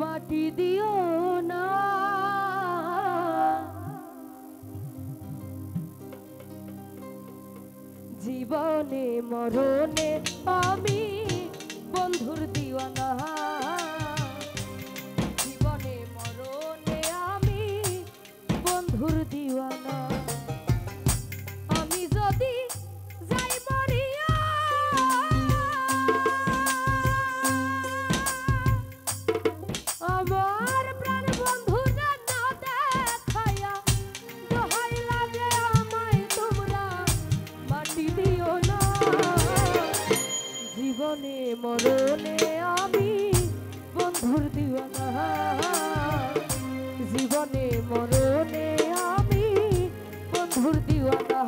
মাটি দিও না, জীবনে মরণে আমি বন্ধুর দিওয়ানা, জীবনে মরণে আমি বন্ধুর দিওয়ানা। আমি যদি যাই মরিয়া আমার প্রাণ বন্ধু না দেখাইয়া দোহাই লাগে আমায় তোমরা মাটি দিও না, জীবনে মরণে আমি বন্ধুর দিওয়ানা, জীবনে মরণে আমি বন্ধুর দিওয়ানা।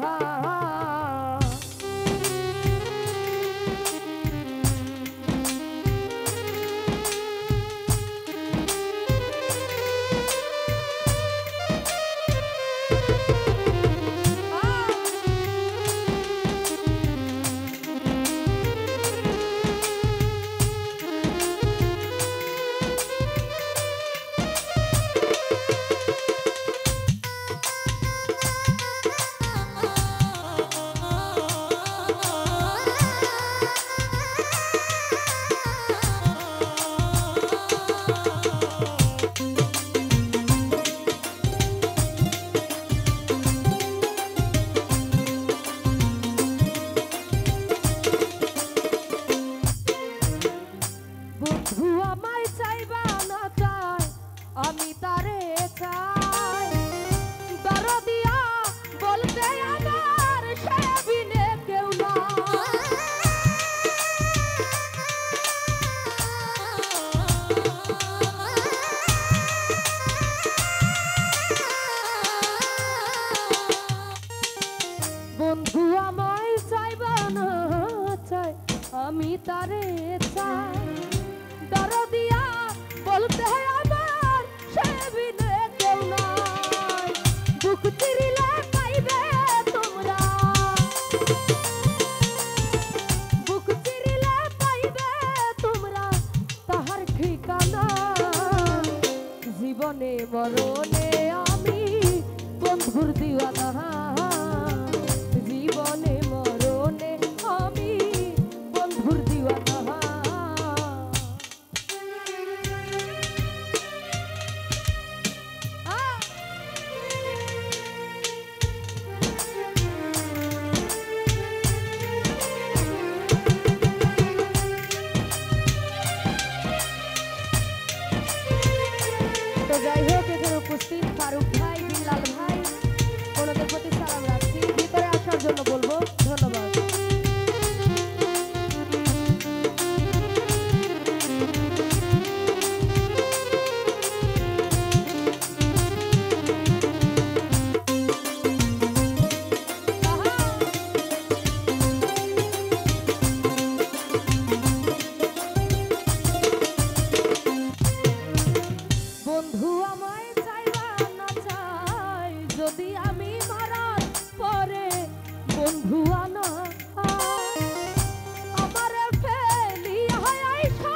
আমি তারে চাই দরদিয়া বলতে আমার সে বিনে কেউ না, বন্ধু আমায় চাইবা না চাই আমি তারে চাই দরদিয়া বলতে জীবনে মরণে আমি বন্ধুর দিওয়ানা, জীবনে মরণে আমি বন্ধুর দিওয়ানা। তো যাই হোক, এখানে উপস্থিত ফারুক ভাই, বিল্লাল ভাই, ওনাদের প্রতি সালাম রাখছি, ভিতরে আসার জন্য বলবো। ধন্যবাদ। বন্ধু আমায় চাইবা না চাই যদি আমি মারার পরে বন্ধু আনা আমার ফেলি আইসা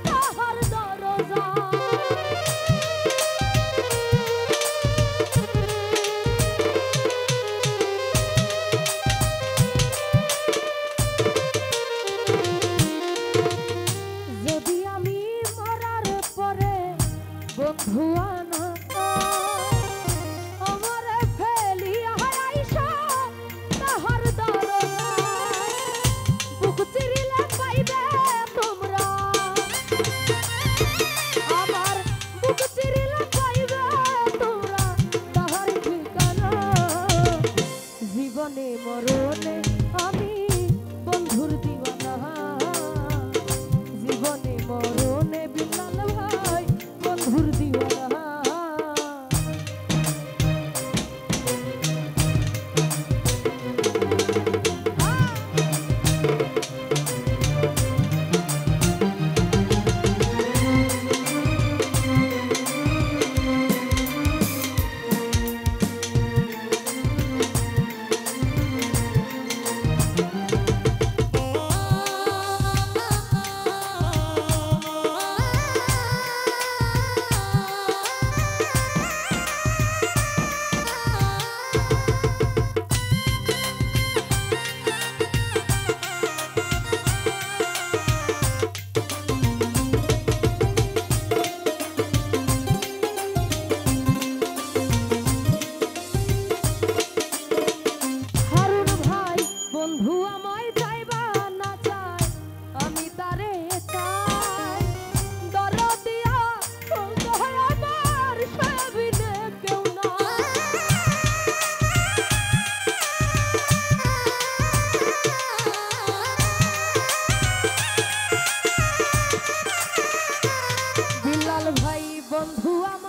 তাহার দরজা, যদি আমি মরার পরে বন্ধু আনা আমার ফেলি আইসা তাহার দরজা, বুক চিরিলে পাইবে তোমরা আমার বুক চিরিলে পাইবে তোমরা তাহার ঠিকানা, জীবনে মরণে আমি বন্ধুর দিওয়ানা, জীবনে মরণে বিল্লাল ভাই বন্ধুর দিওয়ানা। বন্ধু আমার